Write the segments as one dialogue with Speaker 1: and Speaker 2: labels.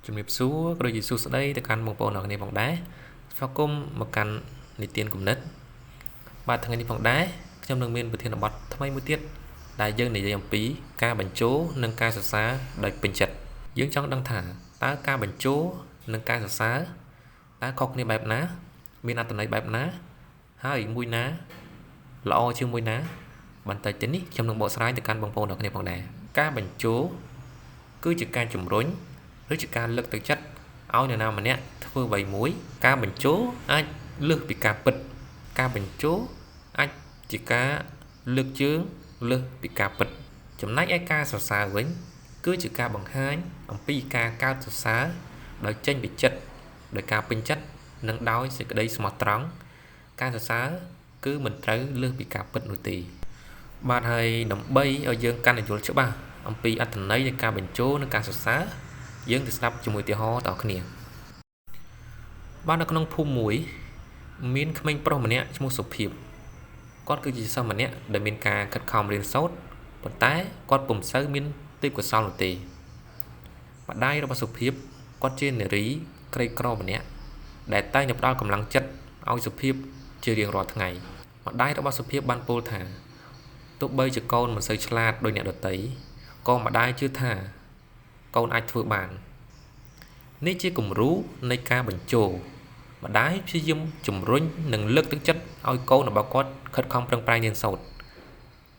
Speaker 1: ជំរាបសួរក៏ដូចជាសួស្តីទៅកាន់បងប្អូនអរគ្នាផងដែរស្វាគមន៍មកកាន់និទានគំនិតបាទថ្ងៃនេះផងដែរខ្ញុំនឹងមានប្រធានបទថ្មីមួយទៀតដែលយើងនិយាយអំពីការបញ្ចូលនិងការសរសើរដោយពេញចិត្តយើងចង់ដឹងថាតើការបញ្ចូលនិងការសរសើរតើខុសគ្នាបែបណាមានអត្ថន័យបែបណាហើយមួយណាល្អជាងមួយណាបន្តិចទៀតនេះខ្ញុំនឹងបកស្រាយទៅកាន់បងប្អូនអរគ្នាផងដែរការបញ្ចូលគឺជាការជំរុញឬជាការលើកទឹកចិត្តឲ្យនរណាម្នាក់ធ្វើអ្វីមួយការបញ្ចូលអាចលើសពីការពិតការបញ្ចូលអាចជាការលើកជើងលើសពីការពិតចំណែកឯការសរសើរវិញគឺជាការបង្ហាញអំពីការកើតសរសើរដោយចេញពីចិត្តដោយការពេញចិត្តនិងដោយសេចក្តីស្មោះត្រង់ការសរសើរគឺមិនត្រូវលើសពីការពិតនោះទេបាទហើយដើម្បីឲ្យយើងកាន់តែយល់ច្បាស់អំពីអត្ថន័យនៃការបញ្ចូលនិងការសរសើរយើងទៅស្ដាប់ជាមួយឧទាហរណ៍តើគ្នាបាទនៅក្នុងភូមិមួយមានក្មេងប្រុសម្នាក់ឈ្មោះសុភាពគាត់គឺជាសិស្សម្នាក់ដែលមានការខិតខំរៀនសូត្រប៉ុន្តែគាត់ពុំសូវមានទេពកោសល្យនោះទេម្ដាយរបស់សុភាពគាត់ជានារីក្រីក្រម្នាក់ដែលតែងតែផ្ដល់កម្លាំងចិត្តឲ្យសុភាពជារៀងរាល់ថ្ងៃម្ដាយរបស់សុភាពបានពោលថាទោះបីជាកូនមិនសូវឆ្លាតដូចអ្នកដទៃក៏ម្ដាយជឿថាកូនអាចធ្វើបាននេះជាគំរូនៃការបញ្ចូលម្ដាយព្យាយាមជំរុញនិងលើកទឹកចិត្តឲ្យកូនរបស់គាត់ខិតខំប្រឹងប្រែងរៀនសូត្រ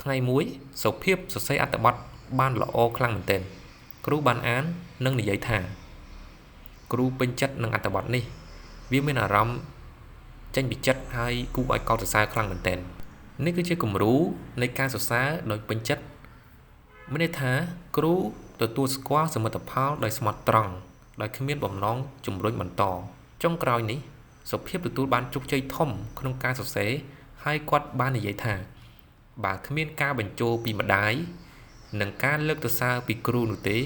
Speaker 1: ថ្ងៃមួយសុភាពសរសេរអត្ថបទបានល្អខ្លាំងមែនទែនគ្រូបានអាននិងនិយាយថាគ្រូពេញចិត្តនឹងអត្ថបទនេះវាមានអារម្មណ៍ចេញពីចិត្តហើយគួរឲ្យកោតសរសើរខ្លាំងមែនទែននេះគឺជាគំរូនៃការសរសើរដោយពេញចិត្តមានន័យថាគ្រូទទួលស្គាល់សមិទ្ធផលដោយស្មោះត្រង់ដោយគ្មានបំណងជំរុញបន្តចុងក្រោយនេះសុភាពទទួលបានជោគជ័យធំក្នុងការសរសេរហើយគាត់បាននិយាយថាបើគ្មានការបញ្ចូលពីម្ដាយនិងការលើកសរសើរពីគ្រូនោះទេ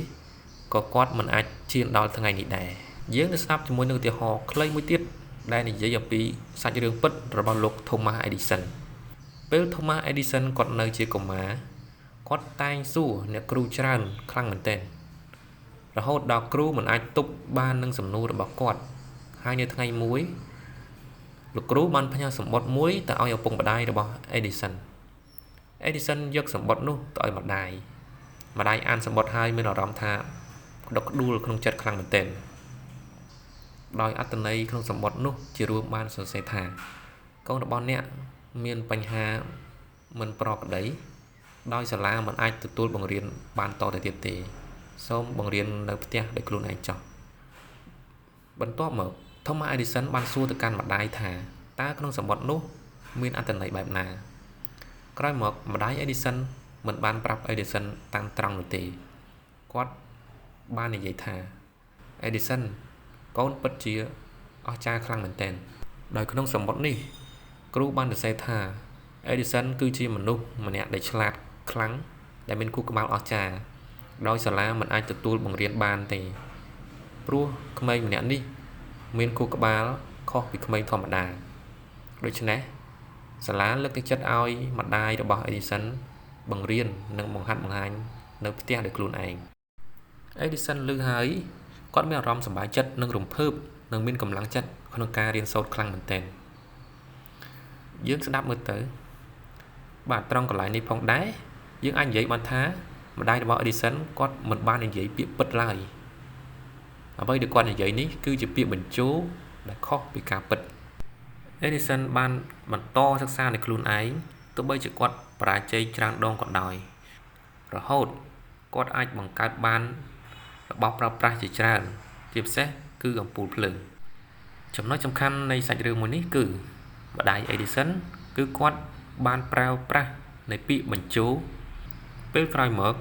Speaker 1: ក៏គាត់មិនអាចឈានដល់ថ្ងៃនេះដែរយើងទៅស្ដាប់ជាមួយនឹងឧទាហរណ៍ខ្លីមួយទៀតដែលនិយាយអំពីសាច់រឿងពិតរបស់លោក Thomas Edison ពេល Thomas Edison គាត់នៅជាកុមារគាត់តែងសួរអ្នកគ្រូច្រើនខ្លាំងមែនទែនរហូតដល់គ្រូមិនអាចទប់បាននឹងសំណួររបស់គាត់ហើយនៅថ្ងៃមួយលោកគ្រូបានផ្ញើសម្បត្តិមួយទៅឲ្យឪពុកម្ដាយរបស់ Edison យកសម្បត្តិនោះទៅឲ្យម្ដាយអានសម្បត្តិហើយមានអារម្មណ៍ថាក្តុកក្តួលក្នុងចិត្តខ្លាំងមែនទែនដោយអត្ថន័យក្នុងសម្បត្តិនោះជារួមបានសរសេរថាកូនរបស់អ្នកមានបញ្ហាមិនប្រក្រតីដោយសាលាមិនអាចទទួលបង្រៀនបានតទៅទៀតទេសូមបង្រៀននៅផ្ទះដោយខ្លួនឯងចុះបន្ទាប់មក Thomas Edison បានសួរទៅកាន់ម្ដាយថាតើក្នុងសម្បត្តិនោះមានអត្ថន័យបែបណាក្រោយមកម្ដាយ Edison មិនបានប្រាប់ Edison តាមត្រង់នោះទេគាត់បាននិយាយថា Edison កូនពិតជាអស្ចារ្យខ្លាំងមែនទែនដោយក្នុងសម្បត្តិនេះគ្រូបានសរសេរថា Edison គឺជាមនុស្សម្នាក់ដែលឆ្លាតខ្លាំងដែលមានខួរក្បាលអស្ចារ្យដោយសាលាមិនអាចទទួលបង្រៀនបានទេព្រោះក្មេងម្នាក់នេះមានខួរក្បាលខុសពីក្មេងធម្មតាដូច្នេះសាលាលើកទឹកចិត្តឲ្យម្ដាយរបស់ Edison បង្រៀននិងបង្ហាត់បង្ហាញនៅផ្ទះដោយខ្លួនឯង Edison ឮហើយគាត់មានអារម្មណ៍សប្បាយចិត្តនិងរំភើបនិងមានកម្លាំងចិត្តក្នុងការរៀនសូត្រខ្លាំងមែនទែនយើងស្ដាប់មើលទៅបាទត្រង់កន្លែងនេះផងដែរយើងអាចនិយាយបានថាម្ដាយរបស់ Edison គាត់មិនបាននិយាយពាក្យពិតឡើយអ្វីដែលគាត់និយាយនេះគឺជាពាក្យបញ្ចូលដែលខុសពីការពិត Edison បានបន្តសិក្សានៅខ្លួនឯងទោះបីជាគាត់បរាជ័យច្រើនដងក៏ដោយរហូតគាត់អាចបង្កើតបានរបស់ប្រើប្រាស់ជាច្រើនជាពិសេសគឺអំពូលភ្លើងចំណុចសំខាន់នៃសាច់រឿងមួយនេះគឺម្ដាយ Edison គឺគាត់បានប្រើប្រាស់នៃពាក្យបញ្ចូលពេលក្រោយមក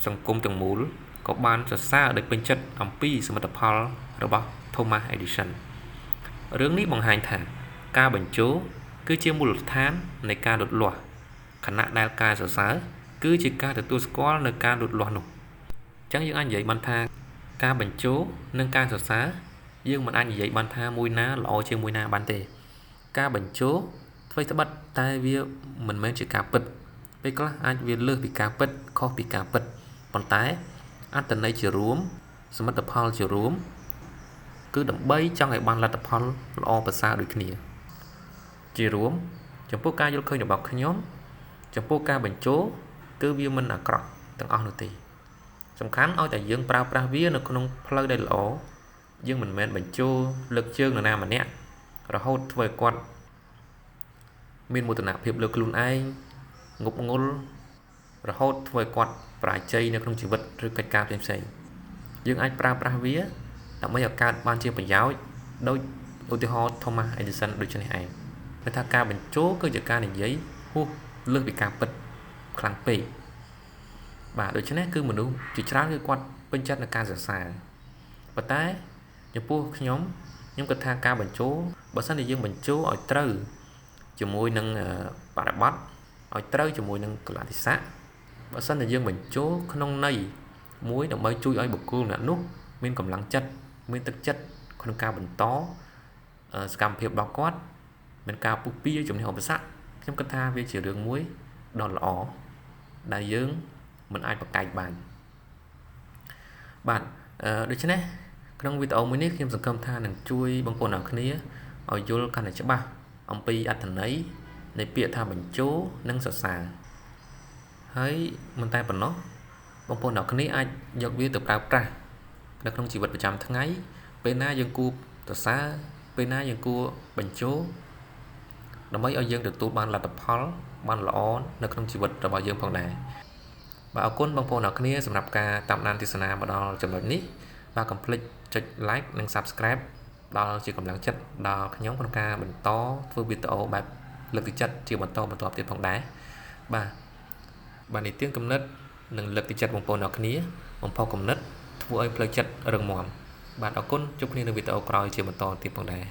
Speaker 1: សង្គមទាំងមូលក៏បានសរសើរដោយពេញចិត្តអំពីសមិទ្ធផលរបស់ Thomas Edison រឿងនេះបង្ហាញថាការបញ្ចូលគឺជាមូលដ្ឋាននៃការលូតលាស់ខណៈដែលការសរសើរគឺជាការទទួលស្គាល់នៅការលូតលាស់នោះអញ្ចឹងយើងអាចនិយាយបានថាការបញ្ចូលនិងការសរសើរយើងមិនអាចនិយាយបានថាមួយណាល្អជាងមួយណាបានទេការបញ្ចូលអ្វីត្បិតតែវាមិនមែនជាការពិតពេលខ្លះអាចវាលើសពីការពិតខុសពីការពិតប៉ុន្តែអត្ថន័យជារួម សមិទ្ធផលជារួមគឺដើម្បីចង់ឲ្យបានលទ្ធផលល្អប្រសើរដូចគ្នាជារួមចំពោះការយល់ឃើញរបស់ខ្ញុំចំពោះការបញ្ចូលគឺវាមិនអាក្រក់ទាំងអស់នោះទេសំខាន់ឲ្យតែយើងប្រើប្រាស់វានៅក្នុងផ្លូវដែលល្អយើងមិនមែនបញ្ចូលលើកជើងនរណាម្នាក់រហូតធ្វើឲ្យគាត់មានមោទនភាពលើខ្លួនឯងងប់ងល់រហូតធ្វើឲ្យគាត់បរាជ័យនៅក្នុងជីវិតឬកិច្ចការផ្សេងៗយើងអាចប្រើប្រាស់វាដើម្បីឲ្យកើតបានជាប្រយោជន៍ដោយឧទាហរណ៍ Thomas Edison ដូចនេះឯងគឺថាការបញ្ចូលគឺជាការនិយាយហួសលើសពីការពិតខ្លាំងពេកបាទដូច្នេះគឺមនុស្សជាច្រើនគឺគាត់ពេញចិត្តនឹងការសរសើរប៉ុន្តែចំពោះខ្ញុំគិតថាការបញ្ចូលបើសិនជាយើងបញ្ចូលឲ្យត្រូវជាមួយនឹងបរិបទឲ្យត្រូវជាមួយនឹងកលៈទេសៈបើសិនជាយើងបញ្ចូលក្នុងន័យមួយដើម្បីជួយឲ្យបុគ្គលម្នាក់នោះមានកម្លាំងចិត្តមានទឹកចិត្តក្នុងការបន្តសកម្មភាពរបស់គាត់មានការពុះពៀជំនះឧបសគ្គខ្ញុំគិតថាវាជារឿងមួយដ៏ល្អដែលយើងមិនអាចប្រកែកបានបាទដូច្នេះក្នុងវីដេអូមួយនេះខ្ញុំសង្ឃឹមថានឹងជួយបងប្អូនអ្នកគ្នាឲ្យយល់កាន់តែច្បាស់អំពីអត្ថន័យនៃពាក្យថាបញ្ចូលនិងសរសើរហើយមិនតែប៉ុណ្ណោះបងប្អូនអ្នកគ្នាអាចយកវាទៅប្រើប្រាស់នៅក្នុងជីវិតប្រចាំថ្ងៃពេលណាយើងគួរសរសើរពេលណាយើងគួរបញ្ចូលដើម្បីឲ្យយើងទទួលបានលទ្ធផលបានល្អនៅក្នុងជីវិតរបស់យើងផងដែរបាទអរគុណបងប្អូនអ្នកគ្នាសម្រាប់ការតាមដានទស្សនាមកដល់ចំណុចនេះបាទកុំភ្លេចចុច like និង subscribe ដល់ជាកម្លាំងចិត្តដល់ខ្ញុំក្នុងការបន្តធ្វើវីដេអូបែបលើកទឹកចិត្តជាបន្តទៀតផងដែរបាទនីតិគំនិតនិងលើកទឹកចិត្តបងប្អូនអ្នកគ្នាបំផុសគំនិតធ្វើឲ្យផ្លូវចិត្តរឹងមាំបាទអរគុណជួបគ្នានៅវីដេអូក្រោយជាបន្តទៀតផងដែរ